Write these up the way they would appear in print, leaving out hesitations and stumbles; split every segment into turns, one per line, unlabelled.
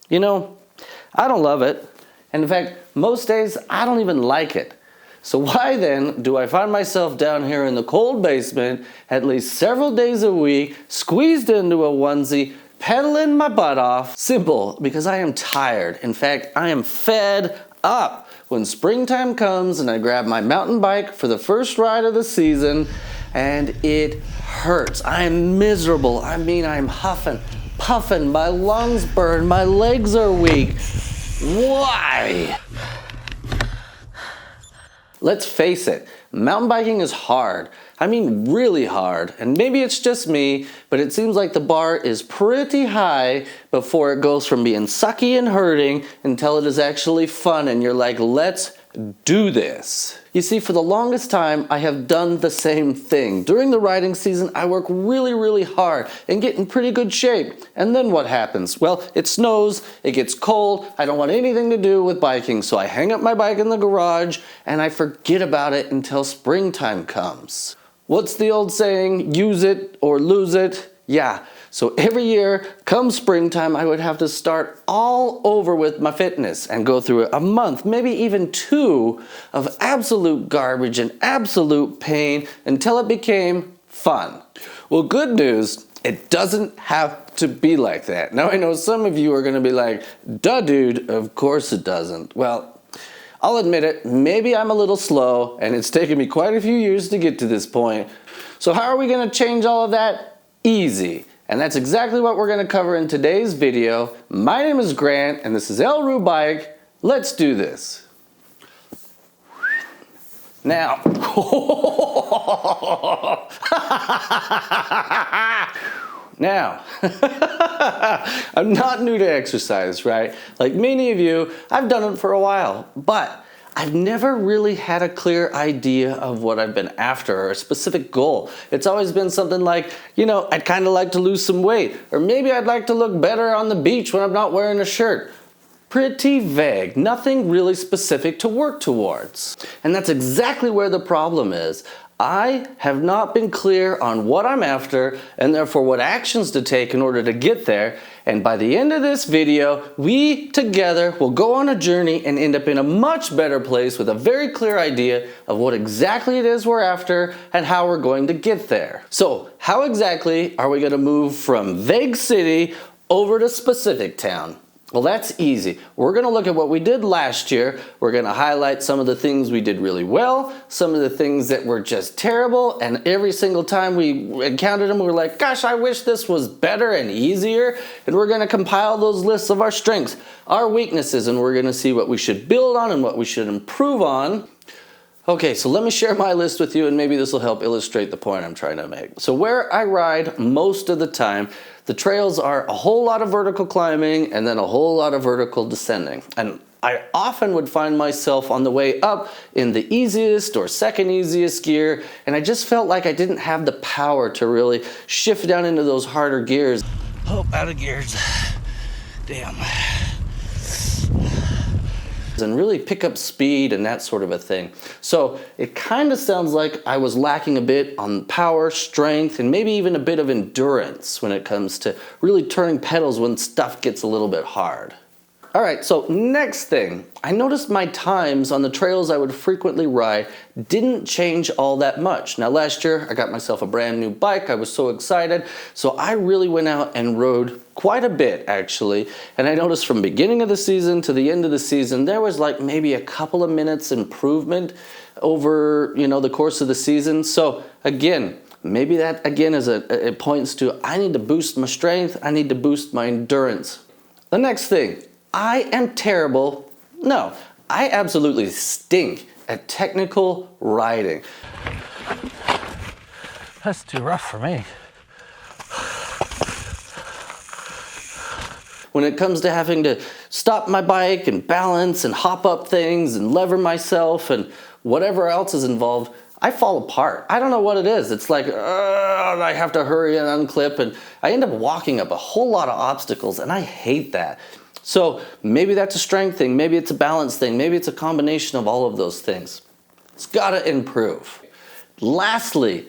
You know, I don't love it. And in fact, most days I don't even like it. So why then do I find myself down here in the cold basement at least several days a week, squeezed into a onesie, pedaling my butt off? Simple, because I am tired. In fact, I am fed up. When springtime comes and I grab my mountain bike for the first ride of the season, and it hurts. I am miserable. I mean, I'm huffing, puffing, my lungs burn, my legs are weak. Why? Let's face it, mountain biking is hard. I mean, really hard. And maybe it's just me, but it seems like the bar is pretty high before it goes from being sucky and hurting until it is actually fun and you're like, let's do this. You see, for the longest time, I have done the same thing. During the riding season, I work really hard and get in pretty good shape. And then what happens? Well, it snows, it gets cold, I don't want anything to do with biking, so I hang up my bike in the garage and I forget about it until springtime comes. What's the old saying? Use it or lose it? Yeah. So every year, come springtime, I would have to start all over with my fitness and go through a month, maybe even 2, of absolute garbage and absolute pain until it became fun. Well, good news, it doesn't have to be like that. Now I know some of you are gonna be like, duh dude, of course it doesn't. Well, I'll admit it, maybe I'm a little slow and it's taken me quite a few years to get to this point. So how are we gonna change all of that? Easy. And that's exactly what we're going to cover in today's video. My name is Grant and this is Roo Bike. Let's do this. Now, I'm not new to exercise, right? Like many of you, I've done it for a while, but I've never really had a clear idea of what I've been after or a specific goal. It's always been something like, you know, I'd kind of like to lose some weight, or maybe I'd like to look better on the beach when I'm not wearing a shirt. Pretty vague, nothing really specific to work towards. And that's exactly where the problem is. I have not been clear on what I'm after and therefore what actions to take in order to get there. And by the end of this video, we together will go on a journey and end up in a much better place with a very clear idea of what exactly it is we're after and how we're going to get there. So how exactly are we going to move from vague city over to specific town? Well, that's easy. We're going to look at what we did last year. We're going to highlight some of the things we did really well, some of the things that were just terrible, and every single time we encountered them, we were like, gosh, I wish this was better and easier. And we're going to compile those lists of our strengths, our weaknesses, and we're going to see what we should build on and what we should improve on. Okay, so let me share my list with you and maybe this will help illustrate the point I'm trying to make. So where I ride most of the time, the trails are a whole lot of vertical climbing and then a whole lot of vertical descending. And I often would find myself on the way up in the easiest or second easiest gear, and I just felt like I didn't have the power to really shift down into those harder gears. Oh, out of gears. Damn. And really pick up speed and that sort of a thing. So it kind of sounds like I was lacking a bit on power, strength, and maybe even a bit of endurance when it comes to really turning pedals when stuff gets a little bit hard. All right, so next thing, I noticed my times on the trails I would frequently ride didn't change all that much. Now last year, I got myself a brand new bike. I was so excited. So I really went out and rode quite a bit actually. And I noticed from beginning of the season to the end of the season, there was like maybe a couple of minutes improvement over, you know, the course of the season. So again, maybe that again is it points to I need to boost my strength. I need to boost my endurance. The next thing, I am terrible. No, I absolutely stink at technical riding.
That's too rough for me.
When it comes to having to stop my bike and balance and hop up things and lever myself and whatever else is involved, I fall apart. I don't know what it is. It's like, I have to hurry and unclip, and I end up walking up a whole lot of obstacles, and I hate that. So maybe that's a strength thing, maybe it's a balance thing, maybe it's a combination of all of those things. It's gotta improve. Lastly,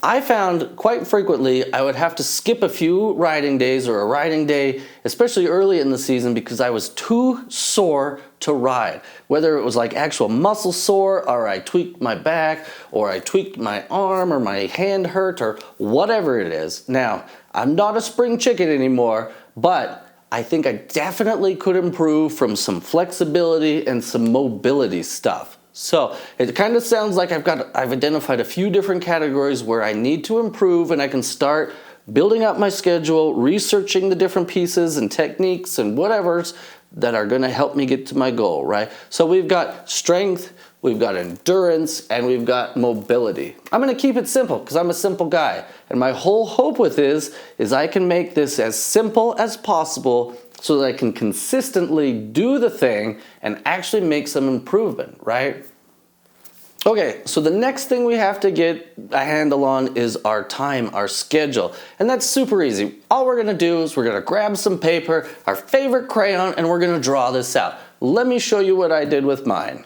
I found quite frequently I would have to skip a few riding days or a riding day, especially early in the season, because I was too sore to ride. Whether it was like actual muscle sore, or I tweaked my back, or I tweaked my arm, or my hand hurt, or whatever it is. Now, I'm not a spring chicken anymore, but I think I definitely could improve from some flexibility and some mobility stuff. So it kind of sounds like I've identified a few different categories where I need to improve, and I can start building up my schedule, researching the different pieces and techniques and whatever's that are going to help me get to my goal, right? So we've got strength, we've got endurance, and we've got mobility. I'm going to keep it simple because I'm a simple guy. And my whole hope with this is I can make this as simple as possible so that I can consistently do the thing and actually make some improvement, right? Okay, so the next thing we have to get a handle on is our time, our schedule. And that's super easy. All we're gonna do is we're gonna grab some paper, our favorite crayon, and we're gonna draw this out. Let me show you what I did with mine.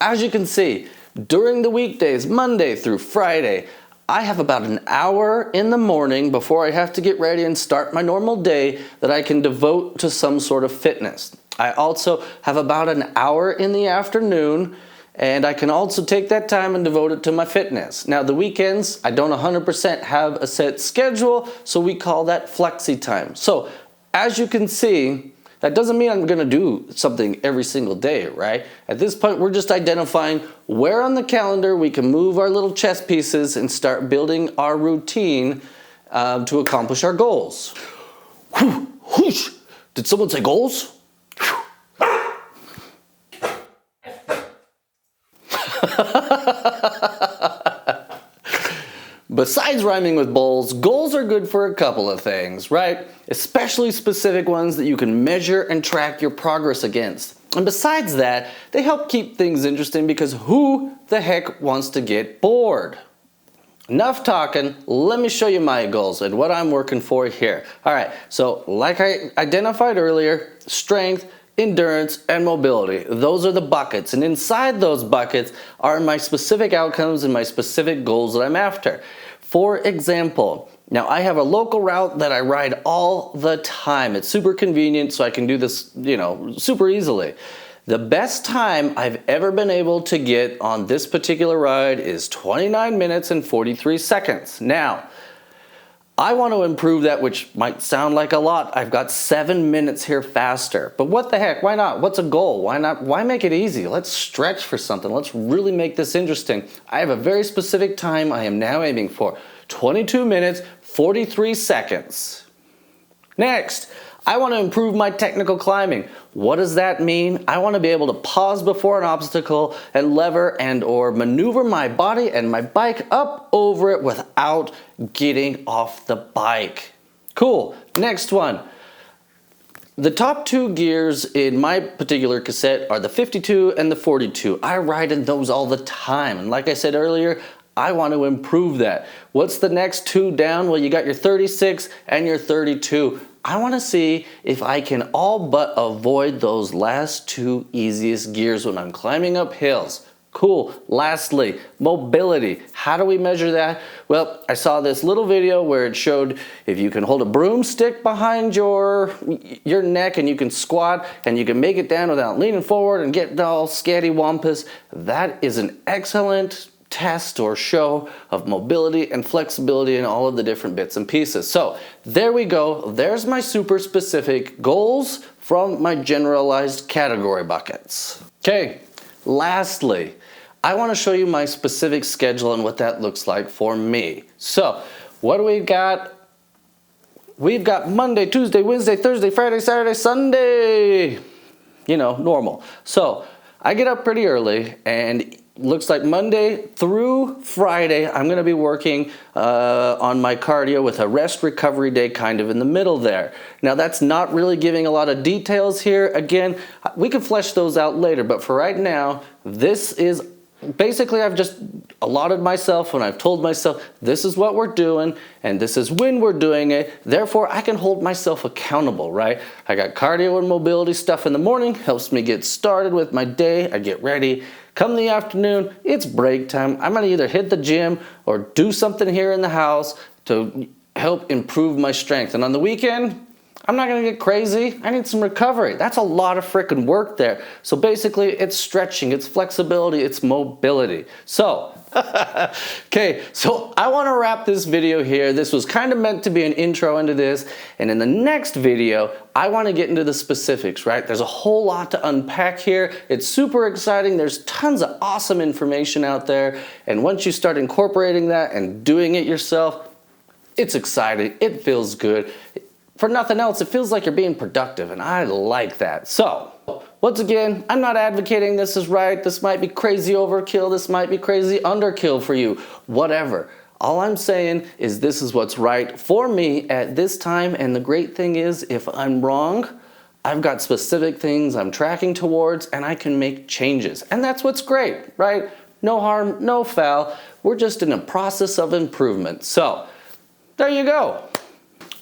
As you can see, during the weekdays, Monday through Friday, I have about an hour in the morning before I have to get ready and start my normal day that I can devote to some sort of fitness. I also have about an hour in the afternoon, and I can also take that time and devote it to my fitness. Now the weekends, I don't 100% have a set schedule, so we call that flexi time. So as you can see, that doesn't mean I'm gonna do something every single day, right? At this point, we're just identifying where on the calendar we can move our little chess pieces and start building our routine to accomplish our goals. Whoosh! Did someone say goals? Besides rhyming with bowls, goals are good for a couple of things, right? Especially specific ones that you can measure and track your progress against. And besides that, they help keep things interesting because who the heck wants to get bored? Enough talking, let me show you my goals and what I'm working for here. All right, so like I identified earlier, strength, endurance, and mobility. Those are the buckets, and inside those buckets are my specific outcomes and my specific goals that I'm after. For example, now I have a local route that I ride all the time. It's super convenient, so I can do this, super easily. The best time I've ever been able to get on this particular ride is 29 minutes and 43 seconds. Now, I want to improve that, which might sound like a lot. I've got 7 minutes here faster. But what the heck, why not? What's a goal? Why not? Why make it easy? Let's stretch for something. Let's really make this interesting. I have a very specific time I am now aiming for. 22 minutes, 43 seconds. Next, I want to improve my technical climbing. What does that mean? I want to be able to pause before an obstacle and lever and or maneuver my body and my bike up over it without getting off the bike. Cool. Next one. The top two gears in my particular cassette are the 52 and the 42. I ride in those all the time. And like I said earlier, I want to improve that. What's the next two down? Well, you got your 36 and your 32. I want to see if I can all but avoid those last two easiest gears when I'm climbing up hills. Cool. Lastly, mobility. How do we measure that? Well, I saw this little video where it showed if you can hold a broomstick behind your neck and you can squat and you can make it down without leaning forward and get all scattywampus, that is an excellent test or show of mobility and flexibility and all of the different bits and pieces. So there we go. There's my super specific goals from my generalized category buckets. Okay, lastly, I want to show you my specific schedule and what that looks like for me. So what do we got? We've got Monday, Tuesday, Wednesday, Thursday, Friday, Saturday, Sunday. Normal. So I get up pretty early, and looks like Monday through Friday, I'm going to be working on my cardio with a rest recovery day kind of in the middle there. Now that's not really giving a lot of details here. Again, we can flesh those out later, but for right now, this is basically I've just allotted myself and I've told myself this is what we're doing and this is when we're doing it. Therefore, I can hold myself accountable, right? I got cardio and mobility stuff in the morning, helps me get started with my day. I get ready, Come the afternoon, it's break time. I'm gonna either hit the gym or do something here in the house to help improve my strength. And on the weekend, I'm not gonna get crazy. I need some recovery. That's a lot of freaking work there. So basically, it's stretching, it's flexibility, it's mobility. So, okay, so I wanna wrap this video here. This was kind of meant to be an intro into this. And in the next video, I wanna get into the specifics, right? There's a whole lot to unpack here. It's super exciting. There's tons of awesome information out there. And once you start incorporating that and doing it yourself, it's exciting, it feels good. For nothing else, it feels like you're being productive, and I like that. So, once again, I'm not advocating this is right, this might be crazy overkill, this might be crazy underkill for you, whatever. All I'm saying is this is what's right for me at this time, and the great thing is, if I'm wrong, I've got specific things I'm tracking towards, and I can make changes. And that's what's great, right? No harm, no foul. We're just in a process of improvement. So, there you go.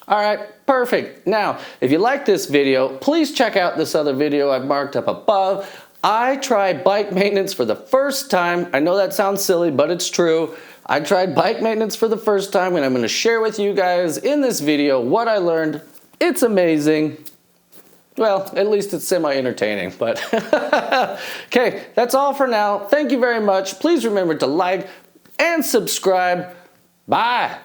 All right, perfect. Now, if you like this video, please check out this other video I've marked up above. I tried bike maintenance for the first time. I know that sounds silly, but it's true. I tried bike maintenance for the first time, and I'm gonna share with you guys in this video what I learned. It's amazing. Well, at least it's semi-entertaining, but okay, that's all for now. Thank you very much. Please remember to like and subscribe. Bye.